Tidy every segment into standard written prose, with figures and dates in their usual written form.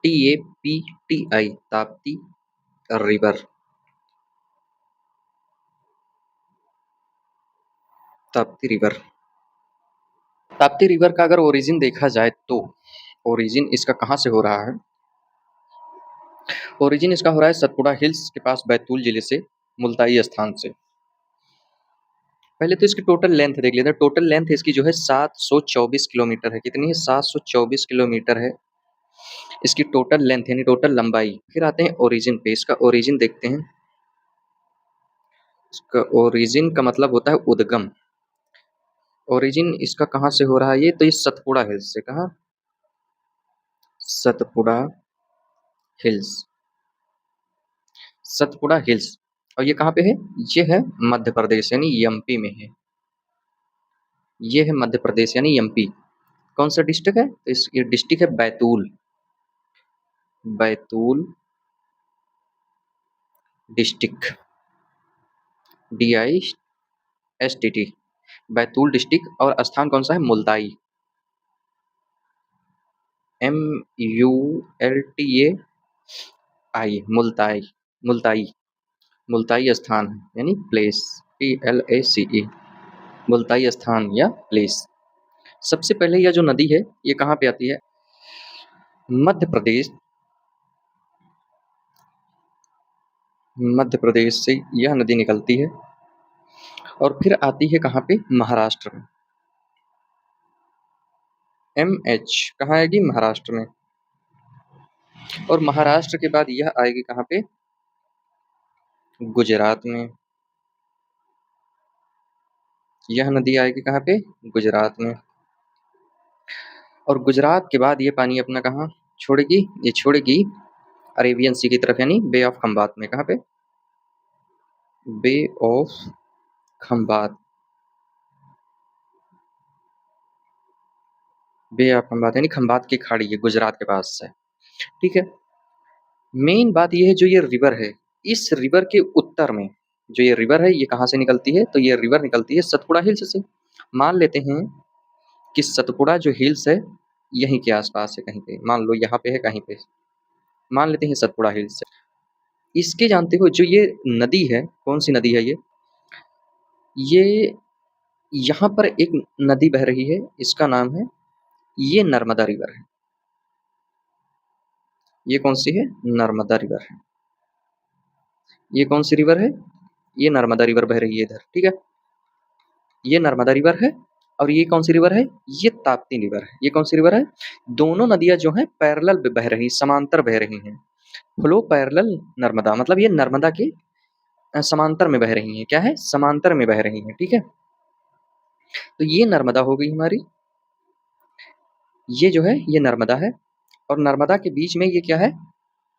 TAPTI, Tapti river. Tapti river. Tapti river का अगर origin देखा जाए तो ओरिजिन इसका कहाँ से हो रहा है? ओरिजिन इसका हो रहा है सतपुड़ा हिल्स के पास बैतूल जिले से, मुल्ताई स्थान से। पहले तो इसकी टोटल लेंथ देख लेते हैं। टोटल लेंथ इसकी जो है 724 किलोमीटर है। कितनी है? 724 किलोमीटर है इसकी टोटल लेंथ, यानी टोटल लंबाई। फिर आते हैं ओरिजिन पे। इसका ओरिजिन देखते हैं। इसका ओरिजिन का मतलब होता है उद्गम। ओरिजिन इसका कहाँ से हो रहा है? ये तो ये सतपुड़ा हिल्स से। कहाँ? सतपुड़ा हिल्स। सतपुड़ा हिल्स। और ये कहाँ पे है? ये है मध्य प्रदेश, यानी एमपी में है। ये है मध्य प्रदेश यानी एमपी। कौन सा डिस्ट्रिक्ट है? तो ये डिस्ट्रिक्ट है Betul. Betul district, DISTT, Betul district. और स्थान कौन सा है? मुल्ताई, MULTAI, मुल्ताई। मुल्ताई, मुल्ताई स्थान है, यानी प्लेस, PLACE, मुल्ताई स्थान या प्लेस। सबसे पहले यह जो नदी है ये कहाँ पे आती है? मध्य प्रदेश। मध्य प्रदेश से यह नदी निकलती है और फिर आती है कहाँ पे? महाराष्ट्र में। MH कहाँ आएगी? महाराष्ट्र में। और महाराष्ट्र के बाद यह आएगी कहाँ पे? गुजरात में। यह नदी आएगी कहाँ पे? गुजरात में। और गुजरात के बाद ये पानी अपना कहाँ छोड़ेगी? ये छोड़ेगी अरेबियन सी की तरफ, यानी बे ऑफ खंबात में। कहाँ पे? Bay of Khambhat. Bay of Khambhat यानी खंबात की खाड़ी है गुजरात के पास से। ठीक है। मेन बात ये है, जो ये रिवर है, इस रिवर के उत्तर में जो ये रिवर है ये कहाँ से निकलती है? तो ये रिवर निकलती है सतपुड़ा हिल्स से। मान लेते हैं कि सतपुड़ा जो हिल्स है यहीं के आसपास है कहीं पे, मान लो यहाँ पे है कहीं पे, मान लेते हैं सतपुड़ा हिल्स है। इसके जानते हो जो ये नदी है, कौन सी नदी है ये यहाँ पर एक नदी बह रही है, इसका नाम है, ये नर्मदा रिवर है। ये कौन सी है? नर्मदा रिवर है। ये कौन सी रिवर है? ये नर्मदा रिवर बह रही है इधर। ठीक है, ये नर्मदा रिवर है। और ये कौन सी रिवर है? ये ताप्ती रिवर है। ये कौन सी रिवर है? दोनों नदियां जो हैं पैरेलल बह रही, समांतर बह रही हैं। फ्लो पैरेलल नर्मदा, मतलब ये नर्मदा के समांतर में बह रही हैं। क्या है? समांतर में बह रही हैं। ठीक है, तो ये नर्मदा हो गई हमारी। ये जो है ये नर्मदा है। और नर्मदा के बीच में ये क्या है?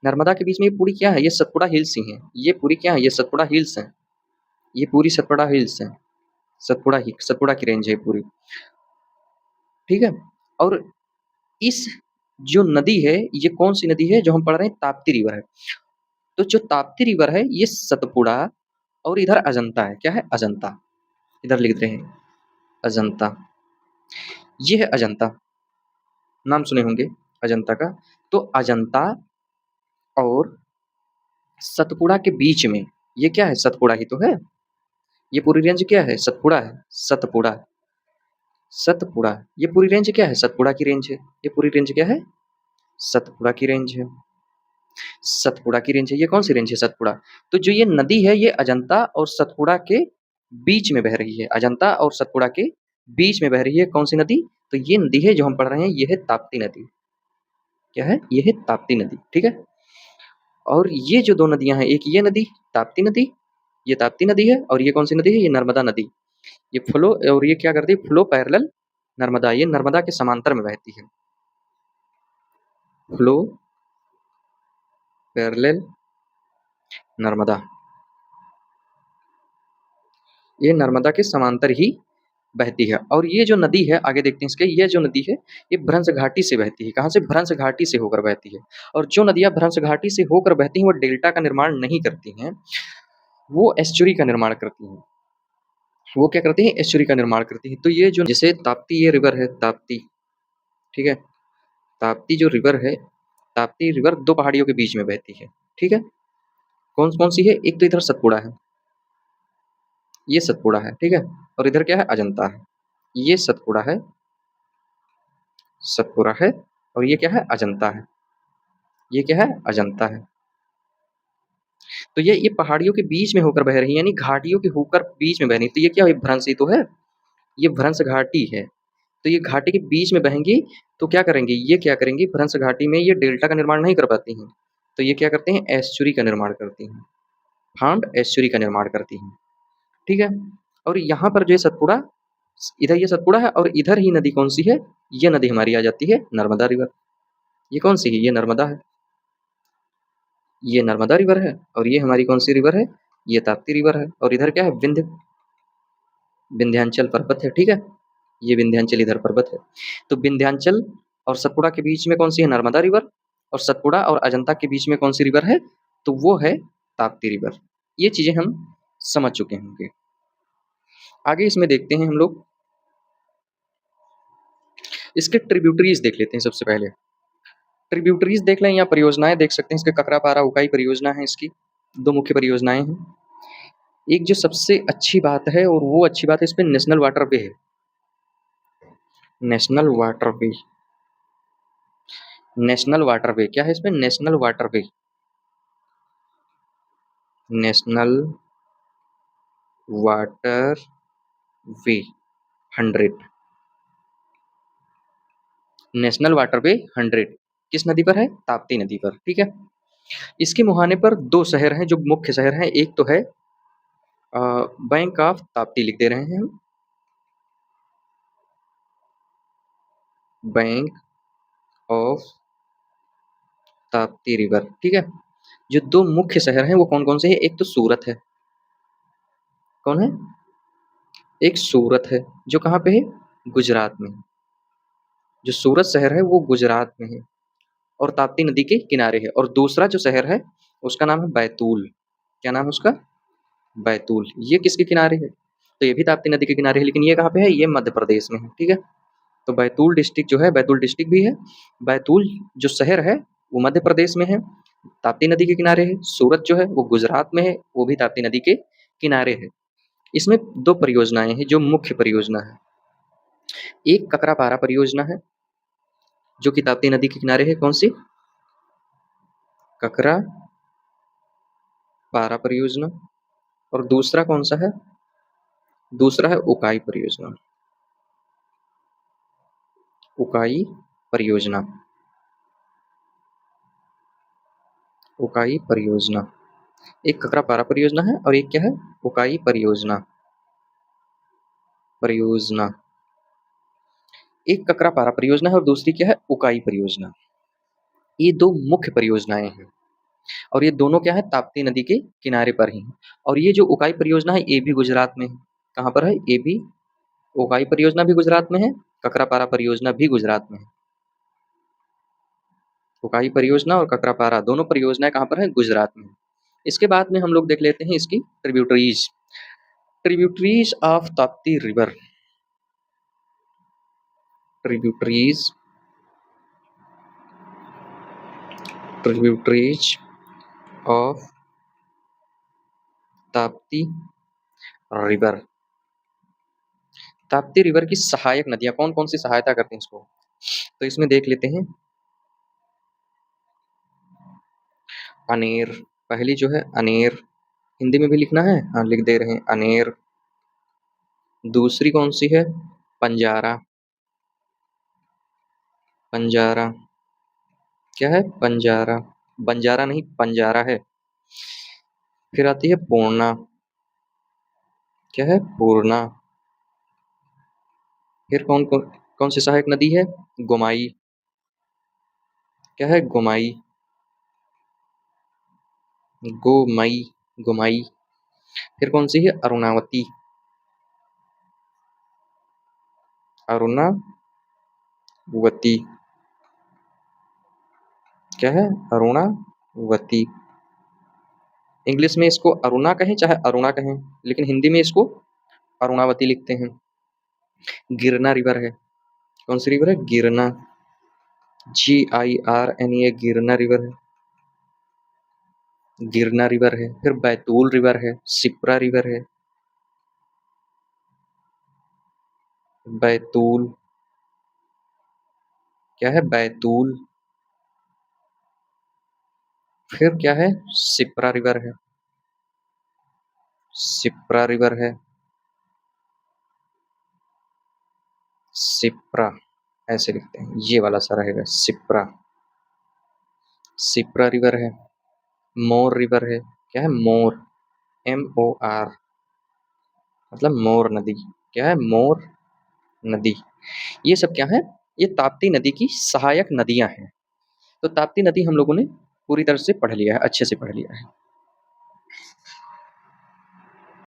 नर्मदा के बीच में ये पूरी क्या है? ये सतपुड़ा हिल्स ही है। ये पूरी क्या है? ये सतपुड़ा हिल्स है। ये पूरी सतपुड़ा हिल्स है। सतपुड़ा की रेंज है पूरी। ठीक है। और इस जो नदी है ये कौन सी नदी है? जो हम पढ़ रहे हैं ताप्ती रिवर है। तो जो ताप्ती रिवर है ये सतपुड़ा, और इधर अजंता है। क्या है? अजंता। इधर लिख रहे हैं अजंता। ये है अजंता, नाम सुने होंगे अजंता का। तो अजंता और सतपुड़ा के बीच में ये क्या है? सतपुड़ा ही तो है। ये पूरी रेंज क्या है? सतपुड़ा है। सतपुड़ा, सतपुड़ा। ये पूरी रेंज क्या है? सतपुड़ा की रेंज है। ये पूरी रेंज क्या है? सतपुड़ा की रेंज है। सतपुड़ा की रेंज है। ये कौन सी रेंज है? सतपुड़ा। तो जो ये नदी है ये अजंता और सतपुड़ा के बीच में बह रही है। अजंता और सतपुड़ा के बीच में बह रही है कौन सी नदी? तो ये नदी है जो हम पढ़ रहे हैं, ये है ताप्ती नदी। क्या है? ये है ताप्ती नदी। ठीक है। और ये जो दो नदियां हैं, एक ये नदी ताप्ती नदी, ये ताप्ती नदी है। और ये कौन सी नदी है? ये नर्मदा नदी। ये फ्लो, और ये क्या करती है? Flow parallel Narmada. ये नर्मदा के समांतर में बहती है। फ्लो पैरेलल नर्मदा, ये नर्मदा के समांतर ही बहती है। और ये जो नदी है, आगे देखते हैं इसके, ये जो नदी है ये भ्रंश घाटी से बहती है। कहाँ से? भ्रंश घाटी से होकर बहती है। और जो नदियां भ्रंश घाटी से होकर बहती हैं वो डेल्टा का निर्माण नहीं करती हैं, वो एस्चुरी का निर्माण करती हैं। वो क्या करती हैं? एस्चुरी का निर्माण करती हैं। तो ये जो, जैसे ताप्ती, ये रिवर है ताप्ती। ठीक है, ताप्ती जो रिवर है ताप्ती रिवर 2 पहाड़ियों के बीच में बहती है, ठीक है? कौन-कौन सी है? एक तो इधर सतपुड़ा है, ये सतपुड़ा है, ठीक है? और इधर क्या है? अजंता है। ये सतपुड़ा है और ये क्या है? अजंता है। ये क्या है? अजंता है। तो ये पहाड़ियों के बीच में होकर बह रही है, यानी घाटियों के होकर बीच में बह रही है। तो ये क्या है? भ्रंश ही तो है, ये भ्रंश घाटी है। तो ये घाटी के बीच में बहेंगी, तो क्या करेंगी? ये क्या करेंगी? भ्रंश घाटी में ये डेल्टा का निर्माण नहीं कर पाती हैं, तो ये क्या करते हैं? एस्चुरी का निर्माण करती हैं, फाउंड एस्चुरी का निर्माण करती हैं, ठीक है? और यहाँ पर जो है सतपुड़ा, इधर ये सतपुड़ा है और इधर ही नदी कौन सी है? ये नदी हमारी आ जाती है नर्मदा रिवर। ये कौन सी है? ये नर्मदा है। ये नर्मदा रिवर है और ये हमारी कौन सी रिवर है? ये ताप्ती रिवर है। और इधर क्या है? विंध्याचल पर्वत है, ठीक है? ये विंध्याचल इधर पर्वत है। तो विंध्याचल और सतपुड़ा के बीच में कौन सी है? नर्मदा रिवर। और सतपुड़ा और अजंता के बीच में कौन सी रिवर है? तो वो है ताप्ती रिवर। ये चीजें हम समझ चुके होंगे। आगे इसमें देखते हैं हम लोग, इसके ट्रिब्यूटरीज देख लेते हैं सबसे पहले। ट्रिब्यूटरीज देख लें या परियोजनाएं देख सकते हैं। इसके ककरापारा उकाई परियोजना है, इसकी 2 मुख्य परियोजनाएं हैं। एक जो सबसे अच्छी बात है और वो अच्छी बात है, इसमें नेशनल वाटरवे है। नेशनल वाटरवे, नेशनल वाटरवे क्या है इसमें? National waterway, national waterway 100, national waterway 100 किस नदी पर है? ताप्ती नदी पर, ठीक है? इसके मुहाने पर 2 शहर हैं जो मुख्य शहर हैं। एक तो है बैंक ऑफ ताप्ती, लिख दे रहे हैं हम, बैंक ऑफ ताप्ती रिवर, ठीक है? जो 2 मुख्य शहर हैं वो कौन-कौन से हैं? एक तो सूरत है। कौन है? एक सूरत है, जो कहाँ पे है? गुजरात में। जो सूरत शहर है वो गुजरात में है और ताप्ती नदी के किनारे है। और दूसरा जो शहर है उसका नाम है बैतूल। क्या नाम है उसका? बैतूल। ये किसके किनारे है? तो ये भी ताप्ती नदी के किनारे है, लेकिन ये कहाँ पे है? ये मध्य प्रदेश में है, ठीक है? तो बैतूल डिस्ट्रिक्ट जो है, बैतूल डिस्ट्रिक्ट भी है। बैतूल जो शहर है वो मध्य प्रदेश में है, ताप्ती नदी के किनारे है। सूरत जो है वो गुजरात में है, वो भी ताप्ती नदी के किनारे है। इसमें 2 परियोजनाएं हैं जो मुख्य परियोजना है। एक ककरापारा परियोजना है जो कि ताप्ती नदी के किनारे है। कौन सी? ककरा पारा परियोजना। और दूसरा कौन सा है? दूसरा है उकाई परियोजना। उकाई परियोजना, उकाई परियोजना। एक ककरापारा परियोजना है और एक क्या है? उकाई परियोजना, परियोजना। एक ककरापारा परियोजना है और दूसरी क्या है? उकाई परियोजना। ये 2 मुख्य परियोजनाएं हैं और ये दोनों क्या है? ताप्ती नदी के किनारे पर ही हैं। और ये जो उकाई परियोजना है ये भी गुजरात में है। कहाँ पर है? ये भी, उकाई परियोजना भी गुजरात में है, ककरापारा परियोजना भी गुजरात में है। उकाई परियोजना और ककरापारा दोनों परियोजनाएं कहाँ पर है? गुजरात में। इसके बाद में हम लोग देख लेते हैं इसकी tributaries. Tributaries of Tapti river, tributaries, tributaries of Tapti river. Tapti river की सहायक नदियां कौन कौन सी सहायता करती हैं इसको? तो इसमें देख लेते हैं। अनेर, पहली जो है अनेर, हिंदी में भी लिखना है, हाँ लिख दे रहे हैं अनेर। दूसरी कौन सी है? पंजारा, पंजारा। क्या है? पंजारा, बंजारा नहीं, पंजारा है। फिर आती है पूर्णा। क्या है? पूर्णा। फिर कौन कौन कौन सी सहायक नदी है? गोमाई। क्या है? गोमाई, गोमई, गोमाई। फिर कौन सी है? अरुणावती, अरुणावती। क्या है? अरुणावती। इंग्लिश में इसको अरुणा कहें चाहे अरुणा कहें, लेकिन हिंदी में इसको अरुणावती लिखते हैं। गिरना रिवर है। कौन सी रिवर है? गिरना, GIRNA गिरना रिवर है, गिरना रिवर है। फिर बैतूल रिवर है, शिप्रा रिवर है, बैतूल, क्या है बैतूल। फिर क्या है, शिप्रा रिवर है, शिप्रा रिवर है, शिप्रा ऐसे लिखते हैं, ये वाला सा रहेगा शिप्रा, शिप्रा रिवर है। मोर रिवर है, क्या है मोर, MOR, मतलब मोर नदी। क्या है, मोर नदी। ये सब क्या है, ये ताप्ती नदी की सहायक नदियां हैं। तो ताप्ती नदी हम लोगों ने पूरी तरह से पढ़ लिया है, अच्छे से पढ़ लिया है।